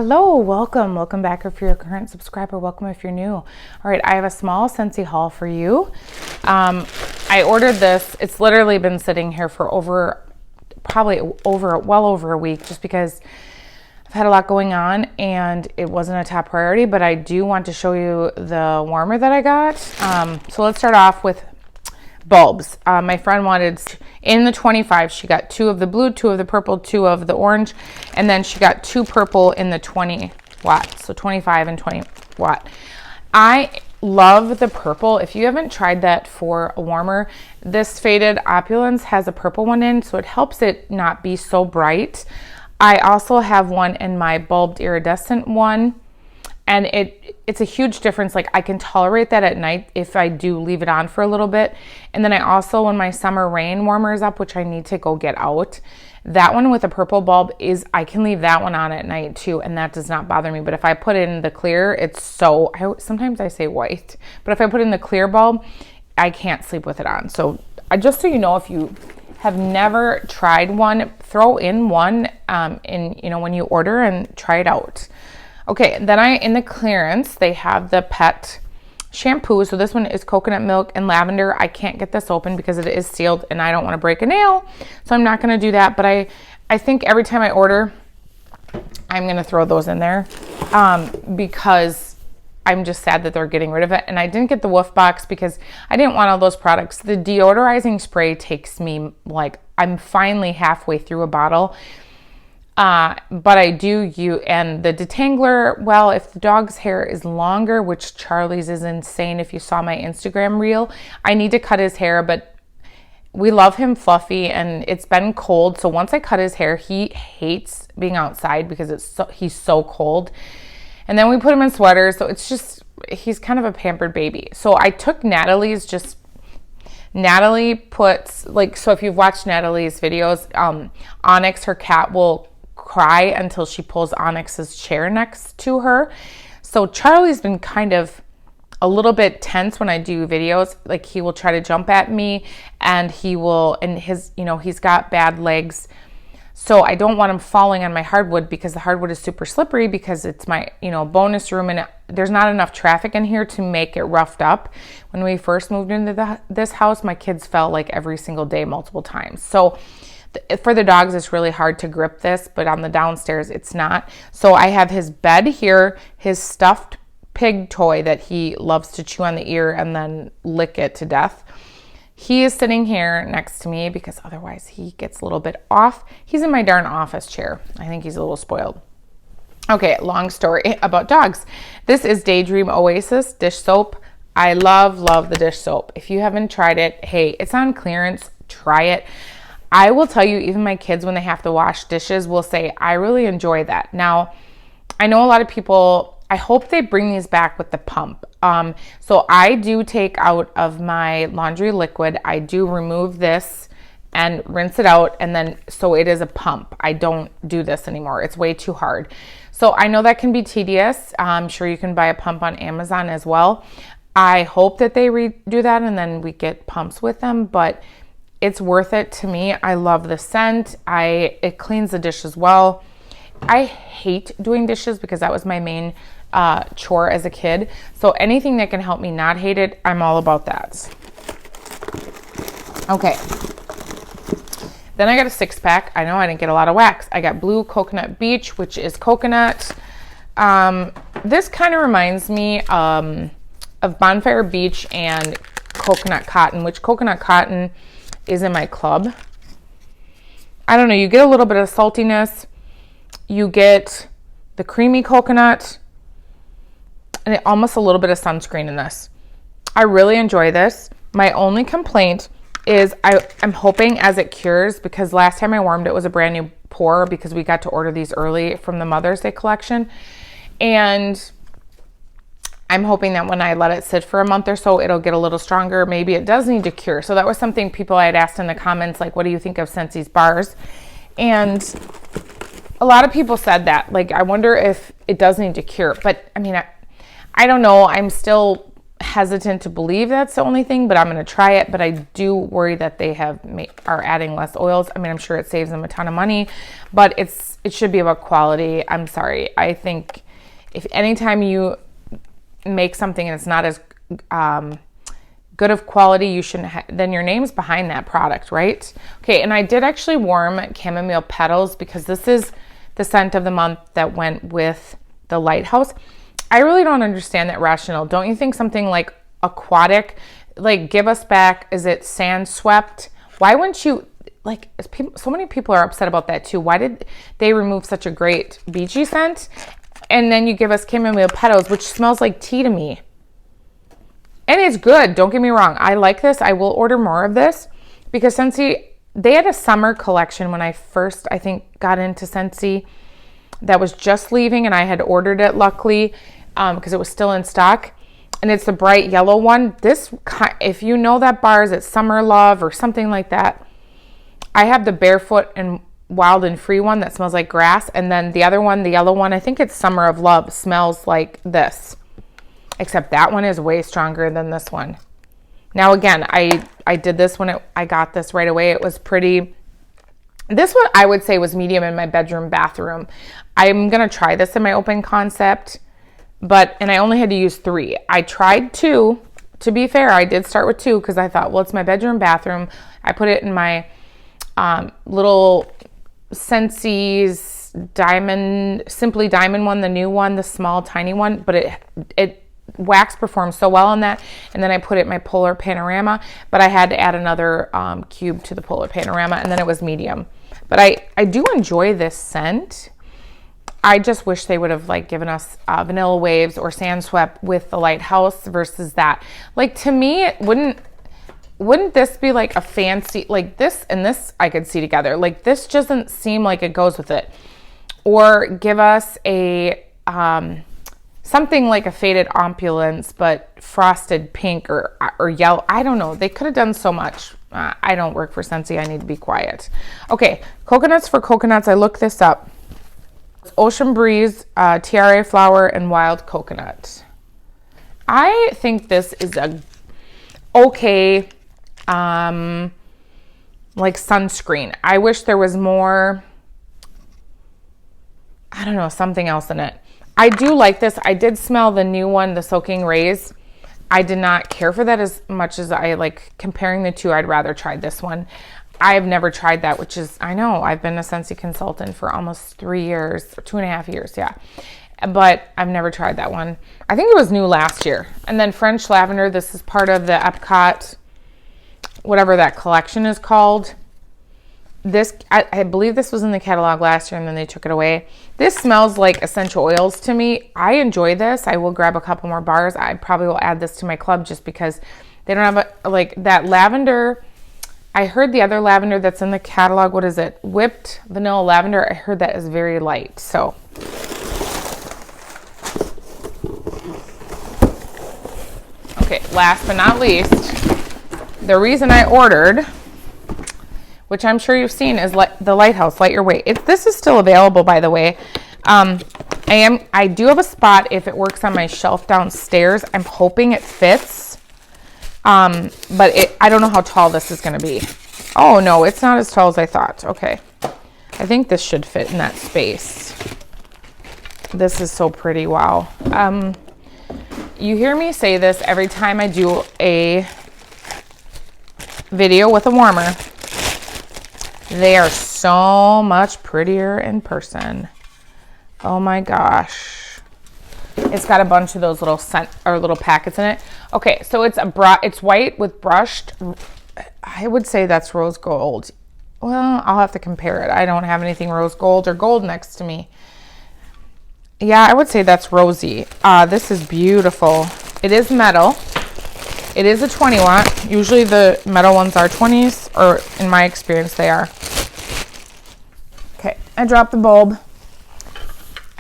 Hello, welcome back if you're a current subscriber, welcome if you're new. All right, I have a small Scentsy haul for you. I ordered this. It's literally been sitting here for well over a week, just because I've had a lot going on and it wasn't a top priority, but I do want to show you the warmer that I got. So let's start off with bulbs. My friend wanted, in the 25, she got 2 of the blue, 2 of the purple, 2 of the orange, and then she got 2 purple in the 20 watt, so 25 and 20 watt. I love the purple. If you haven't tried that for a warmer, this Faded Opulence has a purple one in, so it helps it not be so bright. I also have one in my bulbed iridescent one, and it's a huge difference. Like, I can tolerate that at night if I do leave it on for a little bit. And then I also, when my summer rain warmer is up, which I need to go get out, that one with a purple bulb I can leave that one on at night too, and that does not bother me. But if I put in the clear, sometimes I say white, but if I put in the clear bulb, I can't sleep with it on. So just so you know, if you have never tried one, throw in one when you order and try it out. Okay, then in the clearance, they have the pet shampoo. So this one is coconut milk and lavender. I can't get this open because it is sealed and I don't want to break a nail, so I'm not going to do that. But I think every time I order, I'm going to throw those in there because I'm just sad that they're getting rid of it. And I didn't get the Woof box because I didn't want all those products. The deodorizing spray takes me, like, I'm finally halfway through a bottle. But I do and the detangler, well, if the dog's hair is longer, which Charlie's is insane. If you saw my Instagram reel, I need to cut his hair, but we love him fluffy and it's been cold. So once I cut his hair, he hates being outside because he's so cold. And then we put him in sweaters. So he's kind of a pampered baby. So I took Natalie puts, so if you've watched Natalie's videos, Onyx, her cat, will cry until she pulls Onyx's chair next to her. So Charlie's been kind of a little bit tense when I do videos. Like, he will try to jump at me and he's got bad legs. So I don't want him falling on my hardwood because the hardwood is super slippery because it's my, bonus room and there's not enough traffic in here to make it roughed up. When we first moved into this house, my kids fell like every single day, multiple times. So for the dogs, it's really hard to grip this, but on the downstairs, it's not. So I have his bed here, his stuffed pig toy that he loves to chew on the ear and then lick it to death. He is sitting here next to me because otherwise he gets a little bit off. He's in my darn office chair. I think he's a little spoiled. Okay, long story about dogs. This is Daydream Oasis dish soap. I love the dish soap. If you haven't tried it, hey, it's on clearance. Try it. I will tell you, even my kids, when they have to wash dishes, will say, I really enjoy that. Now, I know a lot of people, I hope they bring these back with the pump. So I do take out of my laundry liquid, I do remove this and rinse it out, and then, so it is a pump. I don't do this anymore. It's way too hard. So I know that can be tedious. I'm sure you can buy a pump on Amazon as well. I hope that they redo that and then we get pumps with them, but it's worth it to me. I love the scent. It cleans the dish as well. I hate doing dishes because that was my main chore as a kid. So anything that can help me not hate it, I'm all about that. Okay. Then I got a 6-pack. I know I didn't get a lot of wax. I got Blue Coconut Beach, which is coconut. This kind of reminds me of Bonfire Beach and Coconut Cotton, which Coconut Cotton is in my club. I don't know, you get a little bit of saltiness, you get the creamy coconut, and almost a little bit of sunscreen in this. I really enjoy this. My only complaint is I'm hoping as it cures, because last time I warmed it was a brand new pour because we got to order these early from the Mother's Day collection, and I'm hoping that when I let it sit for a month or so, it'll get a little stronger. Maybe it does need to cure. So that was something people I had asked in the comments, like, what do you think of Scentsy's bars? And a lot of people said that. Like, I wonder if it does need to cure. But, I mean, I don't know. I'm still hesitant to believe that's the only thing, but I'm going to try it. But I do worry that they are adding less oils. I mean, I'm sure it saves them a ton of money, but it should be about quality. I'm sorry. I think if anytime you make something and it's not as good of quality, you shouldn't then your name's behind that product, right? Okay, and I did actually warm chamomile petals because this is the scent of the month that went with the lighthouse. I really don't understand that rationale. Don't you think something like aquatic, like Give Us Back, is it sand swept? Why wouldn't you, like, so many people are upset about that too. Why did they remove such a great beachy scent? And then you give us chamomile petals, which smells like tea to me. And it's good, don't get me wrong. I like this. I will order more of this because Scentsy, they had a summer collection when I first, I think, got into Scentsy that was just leaving, and I had ordered it luckily because it was still in stock. And it's the bright yellow one. This, if you know that bar, is it Summer Love or something like that? I have the Barefoot and Wild and Free one that smells like grass. And then the other one, the yellow one, I think it's Summer of Love, smells like this. Except that one is way stronger than this one. Now again, I did this when I got this right away. It was pretty. This one I would say was medium in my bedroom, bathroom. I'm going to try this in my open concept. And I only had to use 3. I tried 2. To be fair, I did start with 2 because I thought, well, it's my bedroom, bathroom. I put it in my little Scentsy's Simply Diamond one, the new one, the small, tiny one. But it wax performed so well on that. And then I put it in my Polar Panorama. But I had to add another cube to the Polar Panorama. And then it was medium. But I do enjoy this scent. I just wish they would have like given us Vanilla Waves or Sand Swept with the Lighthouse versus that. Like, to me, it wouldn't this be like a fancy, like this and this I could see together. Like, this doesn't seem like it goes with it. Or give us a something like a Faded Opulence but frosted pink or yellow. I don't know. They could have done so much. I don't work for Scentsy. I need to be quiet. Okay, coconuts for coconuts. I looked this up. Ocean Breeze, Tiare Flower, and Wild Coconut. I think this is a okay like sunscreen. I wish there was more, I don't know, something else in it. I do like this. I did smell the new one, the Soaking Rays. I did not care for that as much as I like comparing the two. I'd rather try this one. I've never tried that, which is, I know, I've been a Scentsy consultant for almost 3 years, 2.5 years, yeah. But I've never tried that one. I think it was new last year. And then French Lavender, this is part of the Epcot, whatever that collection is called. This, I believe this was in the catalog last year and then they took it away. This smells like essential oils to me. I enjoy this. I will grab a couple more bars. I probably will add this to my club just because they don't have like that lavender. I heard the other lavender that's in the catalog, what is it? Whipped Vanilla Lavender. I heard that is very light. So, okay, last but not least, the reason I ordered, which I'm sure you've seen, is the Lighthouse Light Your Weight. This is still available, by the way. I do have a spot if it works on my shelf downstairs. I'm hoping it fits. But I don't know how tall this is going to be. Oh no, it's not as tall as I thought. Okay. I think this should fit in that space. This is so pretty. Wow. You hear me say this every time I do a video with a warmer. They are so much prettier in person. Oh my gosh. It's got a bunch of those little little packets in it. Okay, so it's white with brushed. I would say that's rose gold. Well, I'll have to compare it. I don't have anything rose gold or gold next to me. Yeah, I would say that's rosy. This is beautiful. It is metal. It is a 20 watt. Usually the metal ones are 20s, or in my experience they are. Okay, I dropped the bulb.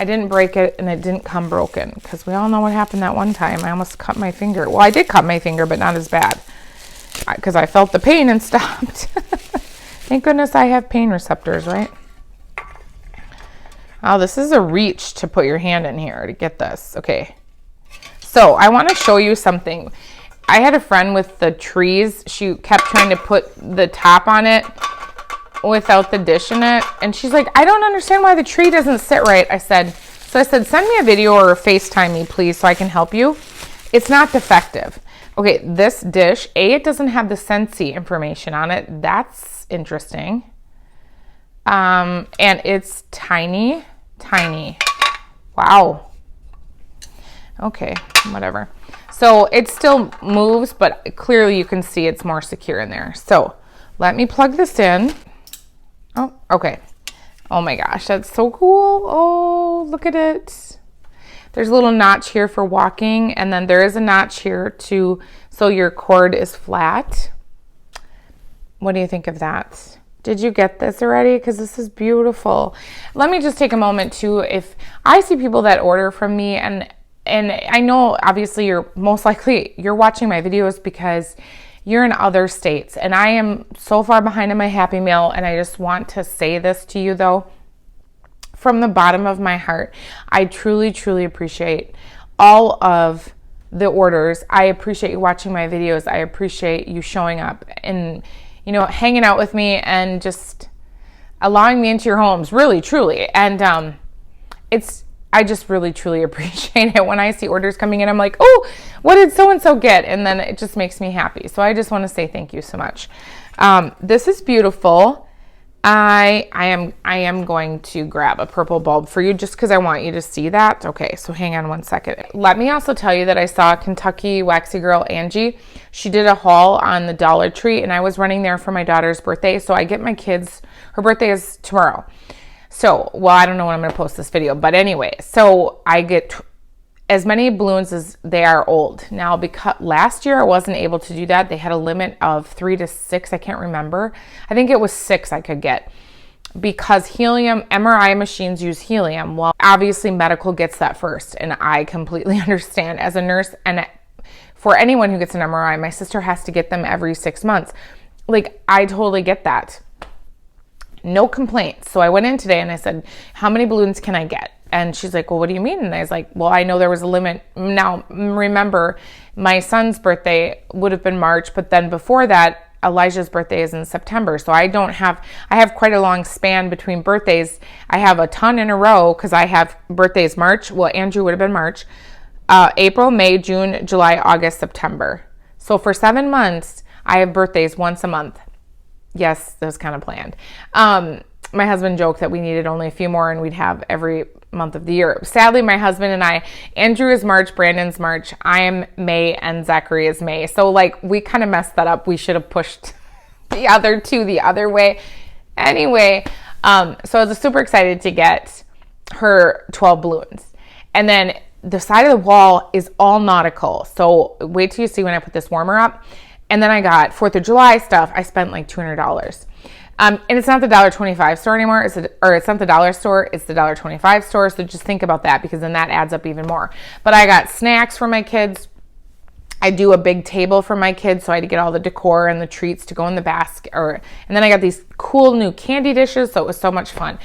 I didn't break it and it didn't come broken because we all know what happened that one time. I almost cut my finger. Well, I did cut my finger, but not as bad because I felt the pain and stopped. Thank goodness I have pain receptors, right? Oh, this is a reach to put your hand in here to get this. Okay. So So I want to show you something. I had a friend with the trees. She kept trying to put the top on it without the dish in it. And she's like, I don't understand why the tree doesn't sit right. I said, send me a video or FaceTime me, please, so I can help you. It's not defective. Okay, this dish, it doesn't have the Scentsy information on it. That's interesting. And it's tiny. Wow. Okay, whatever. So it still moves, but clearly you can see it's more secure in there. So let me plug this in. Oh, okay. Oh my gosh, that's so cool. Oh, look at it. There's a little notch here for walking, and then there is a notch here too, so your cord is flat. What do you think of that? Did you get this already? Because this is beautiful. Let me just take a moment too. If I see people that order from me, and I know obviously you're watching my videos because you're in other states, and I am so far behind in my Happy Meal, and I just want to say this to you though. From the bottom of my heart, I truly, truly appreciate all of the orders. I appreciate you watching my videos. I appreciate you showing up and, you know, hanging out with me and just allowing me into your homes, really, truly. And I just really, truly appreciate it. When I see orders coming in, I'm like, oh, what did so-and-so get? And then it just makes me happy. So I just want to say thank you so much. This is beautiful. I am going to grab a purple bulb for you just because I want you to see that. Okay, so hang on one second. Let me also tell you that I saw Kentucky Waxy Girl Angie. She did a haul on the Dollar Tree, and I was running there for my daughter's birthday. So I get my kids, her birthday is tomorrow. So, well, I don't know when I'm going to post this video, but anyway, so I get as many balloons as they are old. Now, because last year I wasn't able to do that. They had a limit of 3 to 6. I can't remember. I think it was 6 I could get because helium, MRI machines use helium. Well, obviously medical gets that first, and I completely understand as a nurse. And for anyone who gets an MRI, my sister has to get them every 6 months. Like, I totally get that. No complaints. So I went in today and I said, how many balloons can I get? And she's like, well, what do you mean? And I was like, well, I know there was a limit. Now, remember, my son's birthday would have been March, but then before that, Elijah's birthday is in September. So I have quite a long span between birthdays. I have a ton in a row because I have birthdays March. Well, Andrew would have been March, April, May, June, July, August, September. So for 7 months, I have birthdays once a month. Yes, that was kind of planned. My husband joked that we needed only a few more and we'd have every month of the year. Sadly, my husband and I, Andrew is March, Brandon's March, I am May, and Zachary is May. So like we kind of messed that up. We should have pushed the other two the other way. Anyway, so I was super excited to get her 12 balloons. And then the side of the wall is all nautical. So wait till you see when I put this warmer up. And then I got 4th of July stuff. I spent like $200. And it's not the $1.25 store anymore. It's not the dollar store. It's the $1.25 store. So just think about that because then that adds up even more. But I got snacks for my kids. I do a big table for my kids. So I had to get all the decor and the treats to go in the basket. And then I got these cool new candy dishes. So it was so much fun.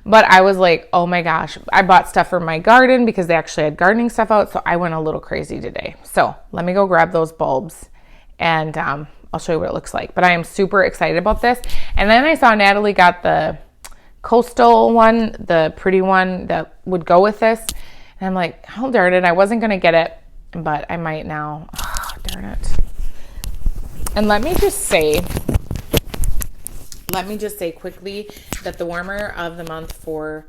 But I was like, oh my gosh, I bought stuff for my garden because they actually had gardening stuff out. So I went a little crazy today. So let me go grab those bulbs and I'll show you what it looks like. But I am super excited about this. And then I saw Natalie got the coastal one, the pretty one that would go with this. And I'm like, oh, darn it. I wasn't going to get it, but I might now. Oh, darn it. And let me just say quickly that the warmer of the month for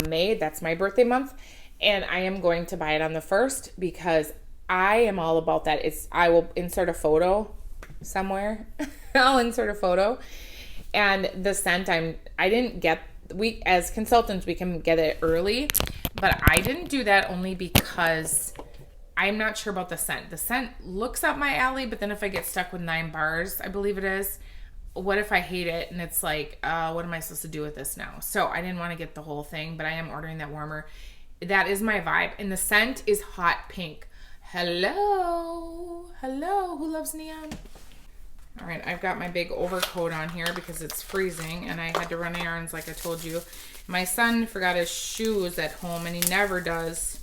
May, that's my birthday month. And I am going to buy it on the 1st because I am all about that. I will insert a photo somewhere. I'll insert a photo. And the scent we as consultants we can get it early, but I didn't do that only because I'm not sure about the scent. The scent looks up my alley, but then if I get stuck with 9 bars, I believe it is, what if I hate it and it's like, what am I supposed to do with this now? So I didn't want to get the whole thing, but I am ordering that warmer. That is my vibe. And the scent is hot pink. Hello, who loves neon? All right, I've got my big overcoat on here because it's freezing and I had to run errands like I told you. My son forgot his shoes at home and he never does.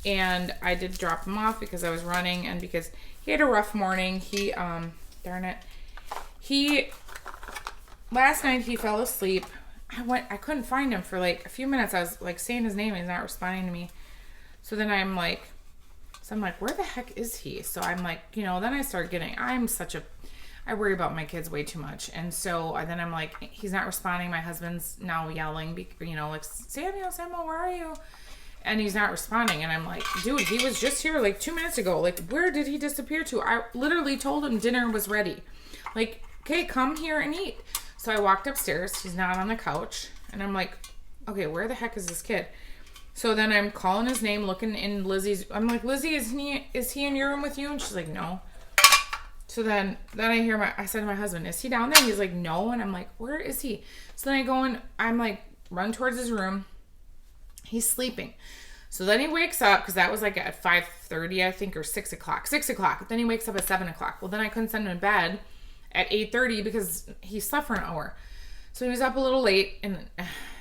and I did drop him off because I was running and because he had a rough morning. He, darn it, last night he fell asleep. I couldn't find him for like a few minutes. I was like saying his name and he's not responding to me. So then I'm like, where the heck is he? So I'm like, you know, then I start getting, I worry about my kids way too much. And so then I'm like, he's not responding. My husband's now yelling, you know, like, Samuel, where are you? And he's not responding. And I'm like, dude, he was just here like 2 minutes ago. Like, where did he disappear to? I literally told him dinner was ready. Like, okay, come here and eat. So I walked upstairs. He's not on the couch. And I'm like, okay, where the heck is this kid? So then I'm calling his name, looking in Lizzie's. I'm like, Lizzie, is he in your room with you? And she's like, no. So then I said to my husband, is he down there? He's like, no. And I'm like, where is he? So then I go and I'm like, run towards his room. He's sleeping. So then he wakes up, because that was like at 5:30, I think, or 6 o'clock. 6 o'clock. Then he wakes up at 7 o'clock. Well, then I couldn't send him to bed at 8:30 because he slept for an hour. So he was up a little late, and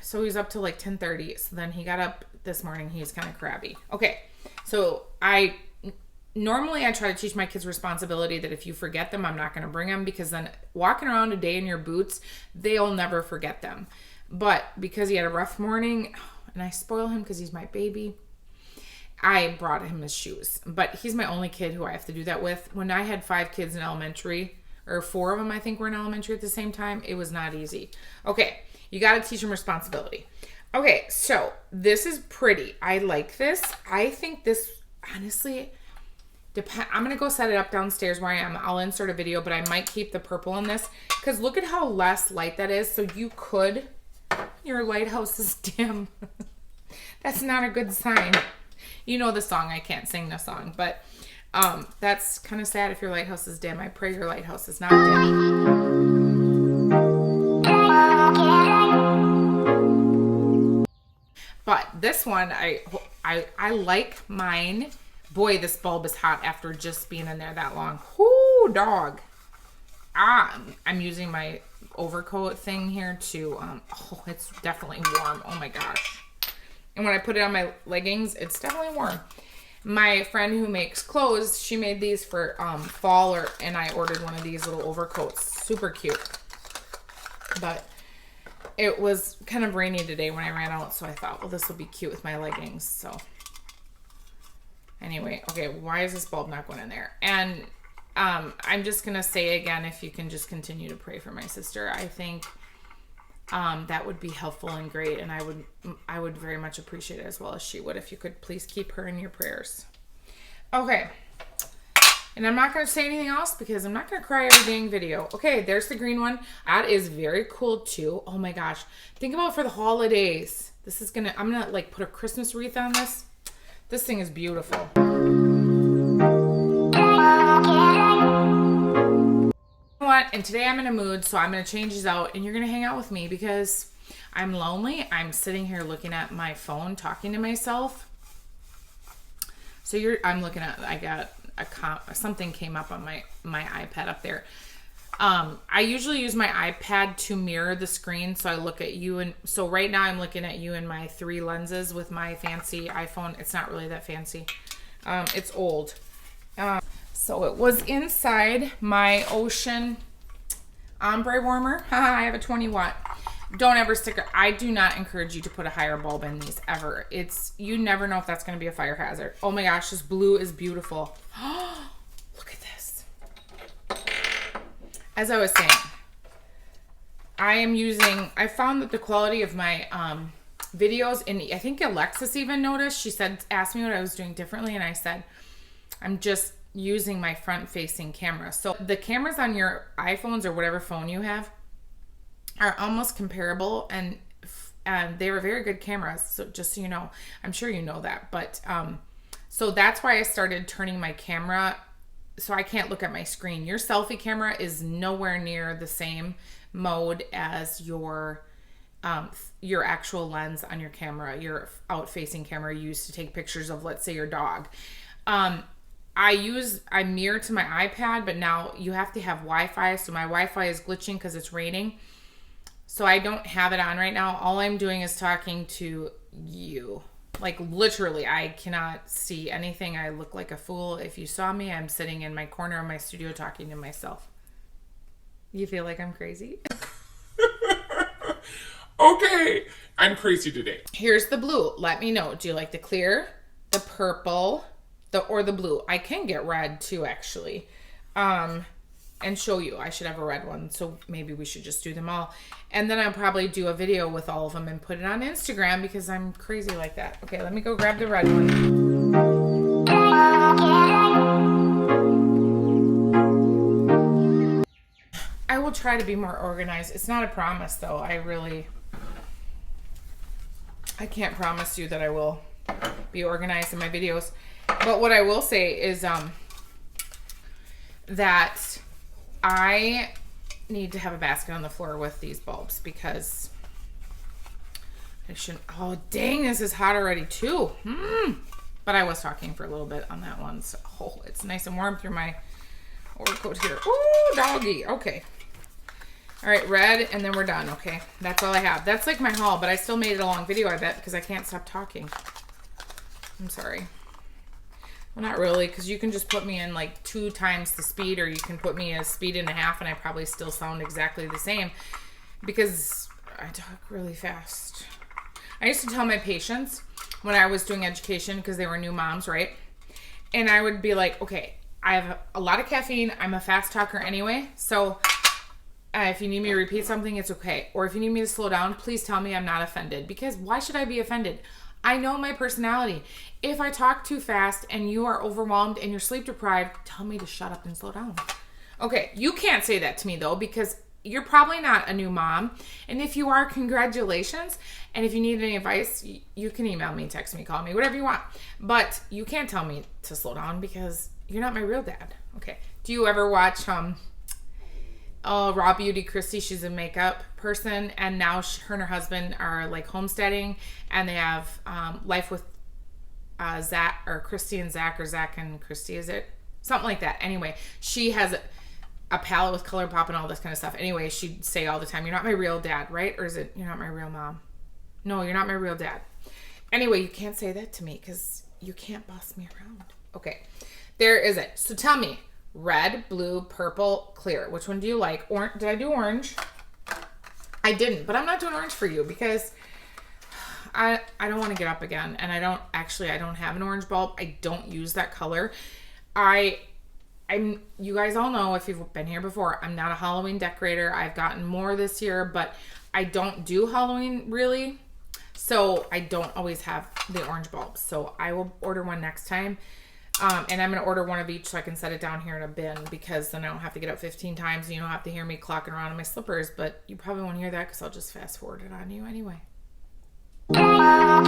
so he was up till like 10:30. So then he got up this morning. He's kind of crabby. Okay, so normally I try to teach my kids responsibility that if you forget them, I'm not going to bring them, because then walking around a day in your boots, they'll never forget them. But because he had a rough morning, and I spoil him because he's my baby, I brought him his shoes. But he's my only kid who I have to do that with. When I had 5 kids in elementary, or 4 of them I think were in elementary at the same time, it was not easy. Okay, you got to teach them responsibility. Okay, so this is pretty. I like this. I think this, honestly, I'm going to go set it up downstairs where I am. I'll insert a video, but I might keep the purple in this, because look at how less light that is. So you could, your lighthouse is dim. That's not a good sign. You know the song. I can't sing the song, but that's kind of sad if your lighthouse is dim. I pray your lighthouse is not dim. But this one, I like mine. Boy, this bulb is hot after just being in there that long. Whoo, dog. I'm using my overcoat thing here to, oh, it's definitely warm. Oh my gosh. And when I put it on my leggings, it's definitely warm. My friend who makes clothes, she made these for fall, and I ordered one of these little overcoats. Super cute. But it was kind of rainy today when I ran out, so I thought, well, this will be cute with my leggings. So anyway, okay, why is this bulb not going in there? And I'm just going to say again, if you can just continue to pray for my sister, I think that would be helpful and great, and I would very much appreciate it, as well as she would, if you could please keep her in your prayers. Okay, and I'm not going to say anything else because I'm not going to cry every dang video. Okay, there's the green one. That is very cool too. Oh my gosh, think about for the holidays. This is I'm gonna like put a Christmas wreath on this. This thing is beautiful. What? And today I'm in a mood, so I'm going to change these out, and you're going to hang out with me because I'm lonely. I'm sitting here looking at my phone, talking to myself. So I'm looking at, I got something came up on my iPad up there. I usually use my iPad to mirror the screen, so I look at you, and so right now I'm looking at you in my 3 lenses with my fancy iPhone. It's not really that fancy. It's old. So it was inside my Ocean Ombre warmer. I have a 20 watt. Don't ever stick it. I do not encourage you to put a higher bulb in these ever. You never know if that's going to be a fire hazard. Oh my gosh, this blue is beautiful. Look at this. As I was saying, I found that the quality of my videos, and I think Alexis even noticed, asked me what I was doing differently, and I said, I'm just using my front-facing camera. So the cameras on your iPhones or whatever phone you have are almost comparable, and they were very good cameras. So just so you know, I'm sure you know that, but so that's why I started turning my camera so I can't look at my screen. Your selfie camera is nowhere near the same mode as your actual lens on your camera, your out-facing camera you use to take pictures of, let's say, your dog. I mirror to my iPad, but now you have to have Wi-Fi, so my Wi-Fi is glitching because it's raining. So I don't have it on right now. All I'm doing is talking to you. Like literally, I cannot see anything. I look like a fool. If you saw me, I'm sitting in my corner of my studio talking to myself. You feel like I'm crazy? Okay, I'm crazy today. Here's the blue. Let me know. Do you like the clear, the purple, or the blue? I can get red too, actually. And show you. I should have a red one, so maybe we should just do them all. And then I'll probably do a video with all of them and put it on Instagram because I'm crazy like that. Okay, let me go grab the red one. I will try to be more organized. It's not a promise, though. I can't promise you that I will be organized in my videos. But what I will say is that I need to have a basket on the floor with these bulbs because I shouldn't. Oh, dang, this is hot already, too. But I was talking for a little bit on that one. So, it's nice and warm through my overcoat here. Ooh, doggy. Okay. All right, red, and then we're done. Okay, that's all I have. That's like my haul, but I still made it a long video, I bet, because I can't stop talking. I'm sorry. Well, not really, because you can just put me in like 2 times the speed, or you can put me a speed and a half, and I probably still sound exactly the same because I talk really fast. I used to tell my patients when I was doing education, because they were new moms, right? And I would be like, okay, I have a lot of caffeine. I'm a fast talker anyway, so if you need me to repeat something, it's okay. Or if you need me to slow down, please tell me. I'm not offended, because why should I be offended? I know my personality. If I talk too fast and you are overwhelmed and you're sleep deprived, tell me to shut up and slow down. Okay, you can't say that to me though, because you're probably not a new mom. And if you are, congratulations. And if you need any advice, you can email me, text me, call me, whatever you want. But you can't tell me to slow down because you're not my real dad. Okay. Do you ever watch Raw Beauty Christy? She's a makeup person, and now her and her husband are like homesteading, and they have Life with Zach, or Christy and Zach, or Zach and Christy, is it? Something like that. Anyway, she has a palette with color pop and all this kind of stuff. Anyway, she'd say all the time, you're not my real dad, right? Or is it, you're not my real mom? No, you're not my real dad. Anyway, you can't say that to me because you can't boss me around. Okay, there is it. So tell me, red, blue, purple, clear. Which one do you like? Did I do orange? I didn't, but I'm not doing orange for you because I don't want to get up again. And I don't have an orange bulb. I don't use that color. You guys all know, if you've been here before, I'm not a Halloween decorator. I've gotten more this year, but I don't do Halloween really. So I don't always have the orange bulbs. So I will order one next time. And I'm going to order one of each so I can set it down here in a bin, because then I don't have to get up 15 times and you don't have to hear me clocking around in my slippers. But you probably won't hear that because I'll just fast forward it on you anyway. I'm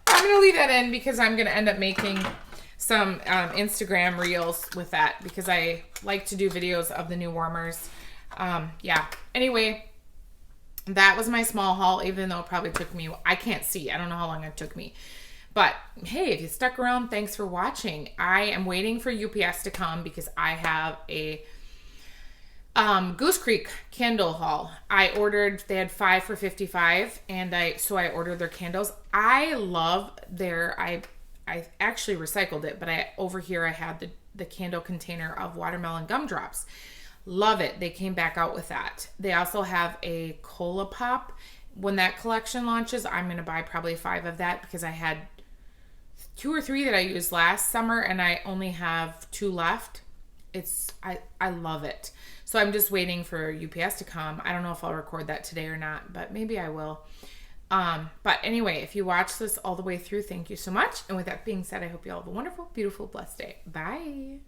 going to leave that in because I'm going to end up making some Instagram reels with that, because I like to do videos of the new warmers. Yeah. Anyway, that was my small haul, even though it probably took me, I can't see. I don't know how long it took me. But hey, if you stuck around, thanks for watching. I am waiting for UPS to come because I have a Goose Creek candle haul. I ordered, they had 5 for $55, and so I ordered their candles. I love their, I actually recycled it, but over here I had the candle container of watermelon gumdrops. Love it. They came back out with that. They also have a cola pop. When that collection launches, I'm going to buy probably 5 of that, because I had 2 or 3 that I used last summer and I only have 2 left. I love it. So I'm just waiting for UPS to come. I don't know if I'll record that today or not, but maybe I will. But anyway, if you watch this all the way through, thank you so much. And with that being said, I hope you all have a wonderful, beautiful, blessed day. Bye.